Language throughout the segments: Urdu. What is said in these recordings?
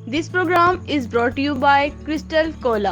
This program is brought to you by Crystal Cola.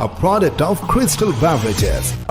A product of Crystal Beverages.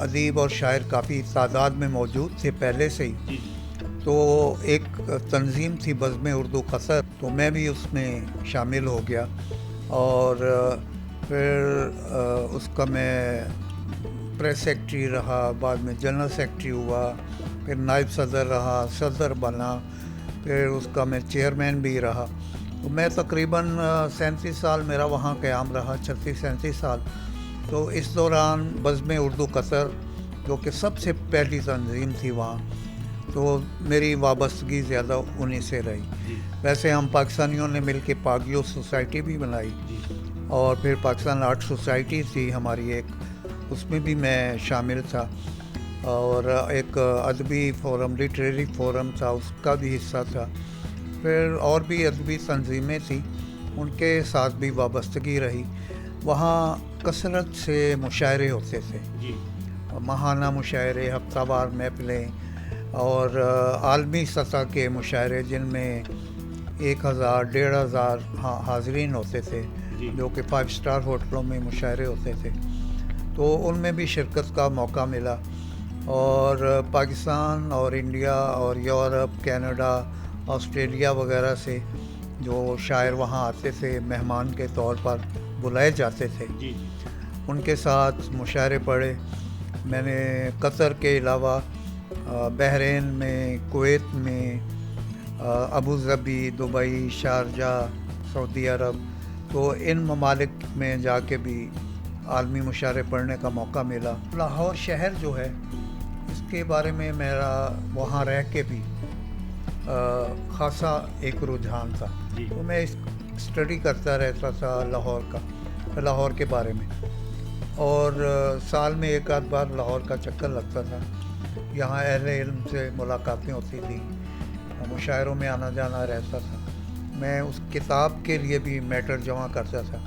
ادیب اور شاعر کافی تعداد میں موجود تھے پہلے سے ہی. تو ایک تنظیم تھی بزم اردو قصر، تو میں بھی اس میں شامل ہو گیا، اور پھر اس کا میں پریس سیکٹری رہا، بعد میں جنرل سیکٹری ہوا، پھر نائب صدر رہا، صدر بنا، پھر اس کا میں چیئرمین بھی رہا. تو میں تقریباً 37 سال میرا وہاں قیام رہا، 36-37 سال. تو اس دوران بزم اردو قصر جو کہ سب سے پہلی تنظیم تھی وہاں، تو میری وابستگی زیادہ انہیں سے رہی. ویسے ہم پاکستانیوں نے مل کے پاگیو سوسائٹی بھی بنائی، اور پھر پاکستان آرٹ سوسائٹی تھی ہماری ایک، اس میں بھی میں شامل تھا، اور ایک ادبی فورم، لٹریری فورم تھا، اس کا بھی حصہ تھا. پھر اور بھی ادبی تنظیمیں تھیں، ان کے ساتھ بھی وابستگی رہی. وہاں کثرت سے مشاعرے ہوتے تھے، ماہانہ مشاعرے، ہفتہ وار محفلیں، اور عالمی سطح کے مشاعرے جن میں 1000-1500 حاضرین ہوتے تھے، جو کہ 5 اسٹار ہوٹلوں میں مشاعرے ہوتے تھے. تو ان میں بھی شرکت کا موقع ملا، اور پاکستان اور انڈیا اور یورپ، کینیڈا، آسٹریلیا وغیرہ سے جو شاعر وہاں آتے تھے مہمان کے طور پر بلائے جاتے تھے، ان کے ساتھ مشاعرے پڑھے. میں نے قطر کے علاوہ بحرین میں، کویت میں، ابوظہبی، دبئی، شارجہ، سعودی عرب، تو ان ممالک میں جا کے بھی عالمی مشاعرے پڑھنے کا موقع ملا. لاہور شہر جو ہے اس کے بارے میں میرا وہاں رہ کے بھی خاصا ایک رجحان تھا. تو میں اسٹڈی کرتا رہتا تھا لاہور کے بارے میں، اور سال میں ایک آدھ بار لاہور کا چکر لگتا تھا. یہاں اہل علم سے ملاقاتیں ہوتی تھیں، مشاعروں میں آنا جانا رہتا تھا. میں اس کتاب کے لیے بھی میٹر جمع کرتا تھا،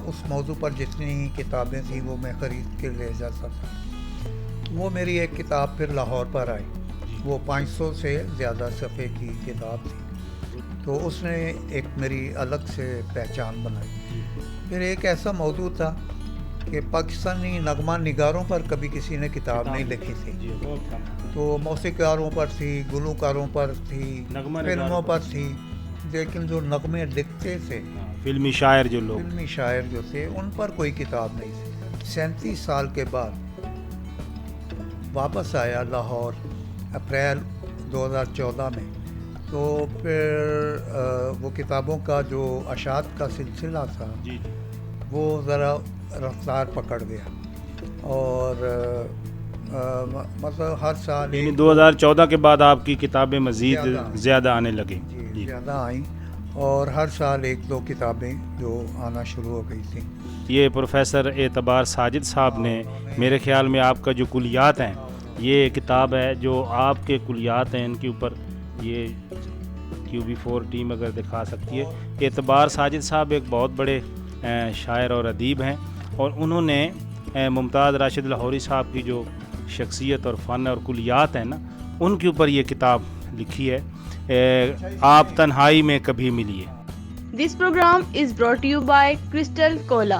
اس موضوع پر جتنی ہی کتابیں تھیں وہ میں خرید کے لے جاتا تھا. وہ میری ایک کتاب پھر لاہور پر آئی، وہ 500 سے زیادہ صفحے کی کتاب تھی، تو اس نے ایک میری الگ سے پہچان بنائی. پھر ایک ایسا موضوع تھا کہ پاکستانی نغمہ نگاروں پر کبھی کسی نے کتاب نہیں لکھی تھی. تو موسیقاروں پر تھی، گلوکاروں پر تھی، فلموں پر تھی، لیکن جو نغمے لکھتے تھے، فلمی شاعر جو تھے، ان پر کوئی کتاب نہیں تھی. 37 سال کے بعد واپس آیا لاہور اپریل 2014 میں. تو پھر وہ کتابوں کا جو اشاعت کا سلسلہ تھا وہ ذرا رفتار پکڑ گیا، اور مطلب ہر سال 2014 کے بعد آپ کی کتابیں مزید زیادہ آنے لگیں. زیادہ آئیں، اور ہر سال 1-2 کتابیں جو آنا شروع ہو گئی تھیں. یہ پروفیسر اعتبار ساجد صاحب نے میرے خیال میں آپ کا جو کلیات ہیں، یہ کتاب ہے جو آپ کے کلیات ہیں، ان کے اوپر یہ QB4 ٹیم اگر دکھا سکتی ہے. اعتبار ساجد صاحب ایک بہت بڑے شاعر اور ادیب ہیں، اور انہوں نے ممتاز راشد لاہوری صاحب کی جو شخصیت اور فن اور کلیات ہیں نا، ان کے اوپر یہ کتاب لکھی ہے، آپ تنہائی میں کبھی ملیے. This program is brought to you by Crystal Cola.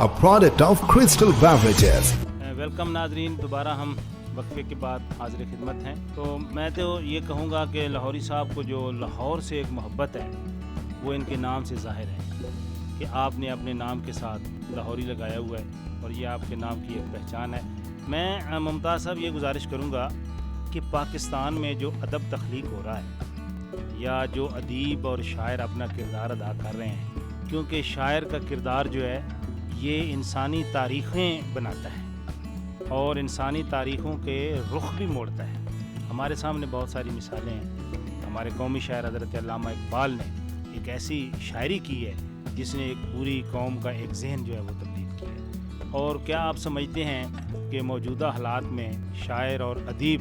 A product of Crystal Beverages. Welcome ناظرین، دوبارہ ہم وقفے کے بعد حاضر خدمت ہیں. تو میں تو یہ کہوں گا کہ لاہوری صاحب کو جو لاہور سے ایک محبت ہے وہ ان کے نام سے ظاہر ہے، کہ آپ نے اپنے نام کے ساتھ لاہوری لگایا ہوا ہے، اور یہ آپ کے نام کی ایک پہچان ہے. میں ممتاز صاحب یہ گزارش کروں گا کہ پاکستان میں جو ادب تخلیق ہو رہا ہے، یا جو ادیب اور شاعر اپنا کردار ادا کر رہے ہیں، کیونکہ شاعر کا کردار جو ہے یہ انسانی تاریخیں بناتا ہے اور انسانی تاریخوں کے رخ بھی موڑتا ہے. ہمارے سامنے بہت ساری مثالیں ہیں. ہمارے قومی شاعر حضرت علامہ اقبال نے ایک ایسی شاعری کی ہے جس نے ایک پوری قوم کا ایک ذہن جو ہے وہ تبدیل کیا ہے. اور کیا آپ سمجھتے ہیں کہ موجودہ حالات میں شاعر اور ادیب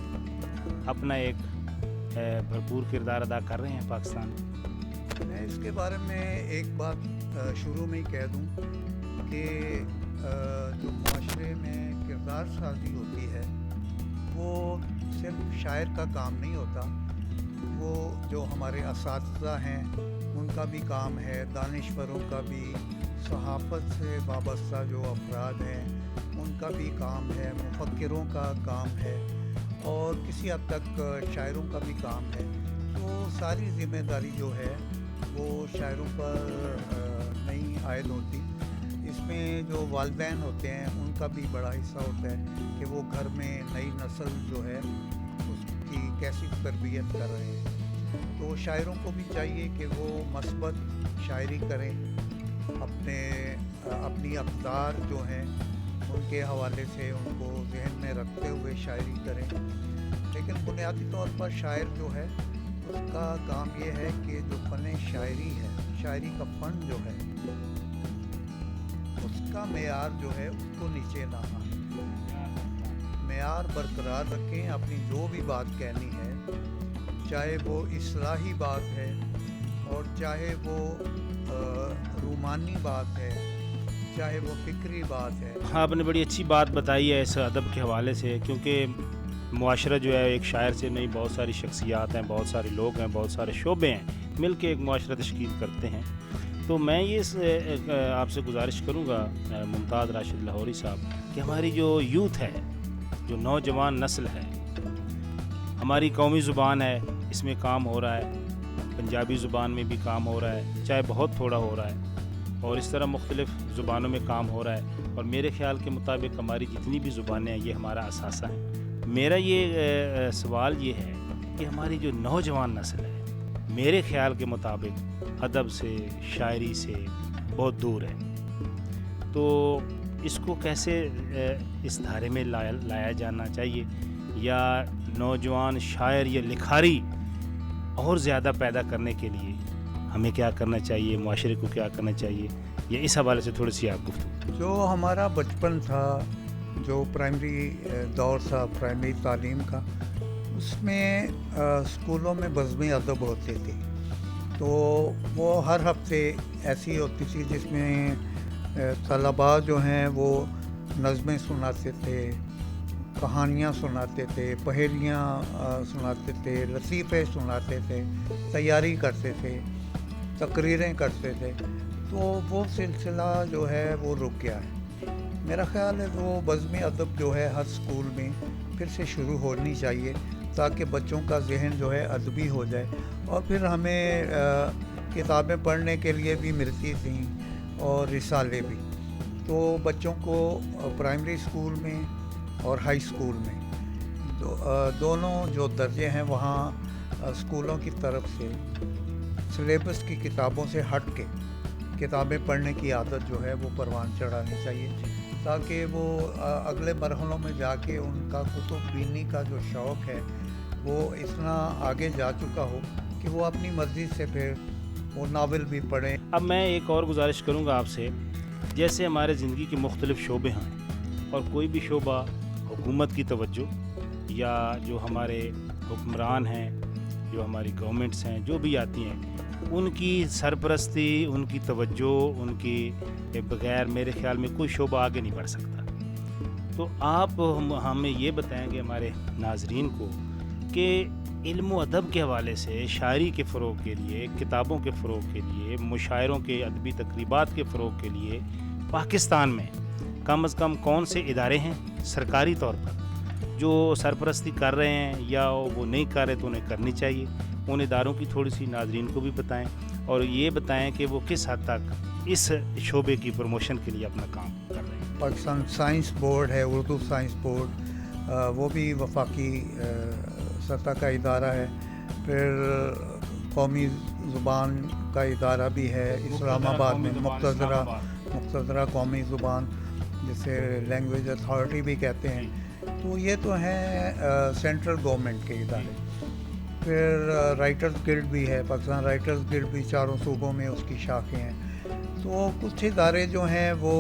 اپنا ایک بھرپور کردار ادا کر رہے ہیں پاکستان میں؟ میں اس کے بارے میں ایک بات شروع میں ہی کہہ دوں کہ جو معاشرے میں کردار سازی ہوتی ہے وہ صرف شاعر کا کام نہیں ہوتا، وہ جو ہمارے اساتذہ ہیں ان کا بھی کام ہے، دانشوروں کا بھی، صحافت سے وابستہ جو افراد ہیں ان کا بھی کام ہے، مفکروں کا کام ہے اور کسی حد تک شاعروں کا بھی کام ہے. تو ساری ذمہ داری جو ہے وہ شاعروں پر نہیں عائد ہوتی. اس میں جو والدین ہوتے ہیں ان کا بھی بڑا حصہ ہوتا ہے کہ وہ گھر میں نئی نسل جو ہے اس کی کیسی تربیت کر رہے ہیں. تو شاعروں کو بھی چاہیے کہ وہ مثبت شاعری کریں، اپنی اقدار جو ہیں ان کے حوالے سے ان کو ذہن میں رکھتے ہوئے شاعری کریں. لیکن بنیادی طور پر شاعر جو ہے اس کا کام یہ ہے کہ جو فن شاعری ہے، شاعری کا فن جو ہے اس کا معیار جو ہے اس کو نیچے نہ آئے، معیار برقرار رکھیں. اپنی جو بھی بات کہنی ہے، چاہے وہ اصلاحی بات ہے اور چاہے وہ رومانی بات ہے، چاہے وہ فکری بات ہے. آپ نے بڑی اچھی بات بتائی ہے اس ادب کے حوالے سے، کیونکہ معاشرہ جو ہے ایک شاعر سے نہیں، بہت ساری شخصیات ہیں، بہت سارے لوگ ہیں، بہت سارے شعبے ہیں، مل کے ایک معاشرہ تشکیل کرتے ہیں. تو میں یہ آپ سے گزارش کروں گا ممتاز راشد لاہوری صاحب کہ ہماری جو یوتھ ہے، جو نوجوان نسل ہے، ہماری قومی زبان ہے، اس میں کام ہو رہا ہے، پنجابی زبان میں بھی کام ہو رہا ہے، چاہے بہت تھوڑا ہو رہا ہے، اور اس طرح مختلف زبانوں میں کام ہو رہا ہے. اور میرے خیال کے مطابق ہماری جتنی بھی زبانیں ہیں یہ ہمارا اثاثہ ہے. میرا یہ سوال یہ ہے کہ ہماری جو نوجوان نسل ہے میرے خیال کے مطابق ادب سے، شاعری سے بہت دور ہے. تو اس کو کیسے اس دھارے میں لایا جانا چاہیے، یا نوجوان شاعر یا لکھاری اور زیادہ پیدا کرنے کے لیے ہمیں کیا کرنا چاہیے، معاشرے کو کیا کرنا چاہیے، یا اس حوالے سے تھوڑی سی آپ گفتگو. جو ہمارا بچپن تھا، جو پرائمری دور تھا، پرائمری تعلیم کا، اس میں اسکولوں میں بزمی ادب ہوتے تھے. تو وہ ہر ہفتے ایسی ہوتی تھی جس میں طلباء جو ہیں وہ نظمیں سناتے تھے، کہانیاں سناتے تھے، پہیلیاں سناتے تھے، لطیفے سناتے تھے، تیاری کرتے تھے، تقریریں کرتے تھے. تو وہ سلسلہ جو ہے وہ رک گیا ہے. میرا خیال ہے وہ بزمی ادب جو ہے ہر اسکول میں پھر سے شروع ہونی چاہیے تاکہ بچوں کا ذہن جو ہے ادبی ہو جائے. اور پھر ہمیں کتابیں پڑھنے کے لیے بھی ملتی تھیں اور رسالے بھی. تو بچوں کو پرائمری اسکول میں اور ہائی اسکول میں دونوں جو درجے ہیں وہاں اسکولوں کی طرف سے سلیبس کی کتابوں سے ہٹ کے کتابیں پڑھنے کی عادت جو ہے وہ پروان چڑھانی چاہیے، تاکہ وہ اگلے مرحلوں میں جا کے ان کا کتب بینی کا جو شوق ہے وہ اتنا آگے جا چکا ہو کہ وہ اپنی مرضی سے پھر وہ ناول بھی پڑھیں. اب میں ایک اور گزارش کروں گا آپ سے، جیسے ہمارے زندگی کے مختلف شعبے ہیں اور کوئی بھی شعبہ حکومت کی توجہ یا جو ہمارے حکمران ہیں، جو ہماری گورنمنٹس ہیں، جو بھی آتی ہیں، ان کی سرپرستی، ان کی توجہ، ان کی بغیر میرے خیال میں کوئی شعبہ آگے نہیں بڑھ سکتا. تو آپ ہمیں یہ بتائیں گے ہمارے ناظرین کو کہ علم و ادب کے حوالے سے، شاعری کے فروغ کے لیے، کتابوں کے فروغ کے لیے، مشاعروں کے ادبی تقریبات کے فروغ کے لیے پاکستان میں کم از کم کون سے ادارے ہیں سرکاری طور پر جو سرپرستی کر رہے ہیں، یا وہ نہیں کر رہے تو انہیں کرنی چاہیے. ان اداروں کی تھوڑی سی ناظرین کو بھی بتائیں، اور یہ بتائیں کہ وہ کس حد تک اس شعبے کی پروموشن کے لیے اپنا کام کر رہے ہیں. پاکستان سائنس بورڈ ہے، اردو سائنس بورڈ، وہ بھی وفاقی سطح کا ادارہ ہے. پھر قومی زبان کا ادارہ بھی ہے اسلام آباد میں، مقتدرہ قومی زبان جسے لینگویج اتھارٹی بھی کہتے ہیں. تو یہ تو ہیں سینٹرل گورنمنٹ کے ادارے. پھر رائٹرز گلڈ بھی ہے، پاکستان رائٹرز گلڈ بھی چاروں صوبوں میں اس کی شاخیں ہیں. تو کچھ ادارے جو ہیں وہ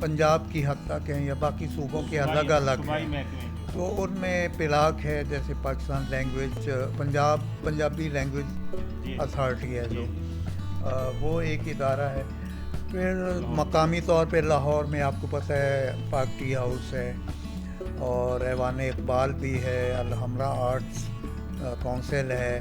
پنجاب کی حد تک ہیں یا باقی صوبوں کے الگ الگ ہیں. تو ان میں پلاک ہے، جیسے Pakistan language Punjabi language authority ہے جو وہ ایک ادارہ ہے. پھر مقامی طور پہ لاہور میں آپ کو پتہ ہے پاک ٹی ہاؤس ہے، اور ایوان اقبال بھی ہے، الحمرہ آرٹس کونسل ہے،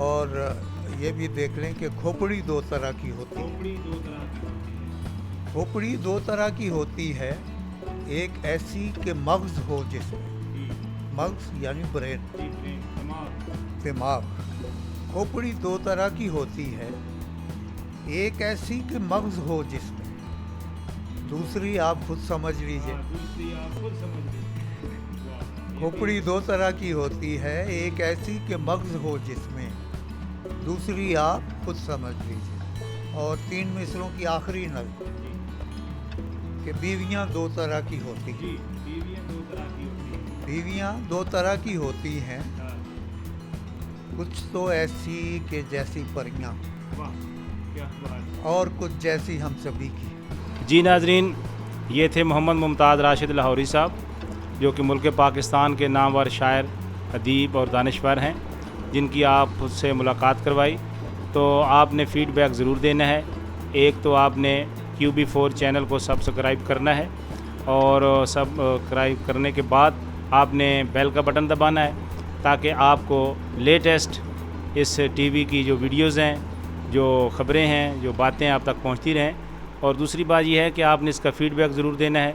اور یہ بھی دیکھ لیں کہ کھوپڑی دو طرح کی ہوتی ہے. کھوپڑی دو طرح کی ہوتی ہے. ایک ایسی کہ مغز ہو جس میں، مغز یعنی برین، دماغ. کھوپڑی دو طرح کی ہوتی ہے. ایک ایسی کہ مغز ہو جس میں، دوسری آپ خود سمجھ لیجئے. کھوپڑی دو طرح کی ہوتی ہے. ایک ایسی کہ مغز ہو جس میں، دوسری آپ خود سمجھ لیجئے. اور 3 مصروں کی آخری نظم کہ بیویاں دو طرح کی ہوتی ہیں. بیویاں دو طرح کی ہوتی ہیں. کچھ تو ایسی کہ جیسی پریاں، اور کچھ جیسی ہم سبھی کی. جی ناظرین، یہ تھے محمد ممتاز راشد لاہوری صاحب، جو کہ ملک پاکستان کے نامور شاعر، ادیب اور دانشور ہیں، جن کی آپ سے ملاقات کروائی. تو آپ نے فیڈ بیک ضرور دینا ہے. ایک تو آپ نے QB4 چینل کو سبسکرائب کرنا ہے، اور سبسکرائب کرنے کے بعد آپ نے بیل کا بٹن دبانا ہے، تاکہ آپ کو لیٹسٹ اس ٹی وی کی جو ویڈیوز ہیں، جو خبریں ہیں، جو باتیں آپ تک پہنچتی رہیں. اور دوسری بات یہ ہے کہ آپ نے اس کا فیڈ بیک ضرور دینا ہے.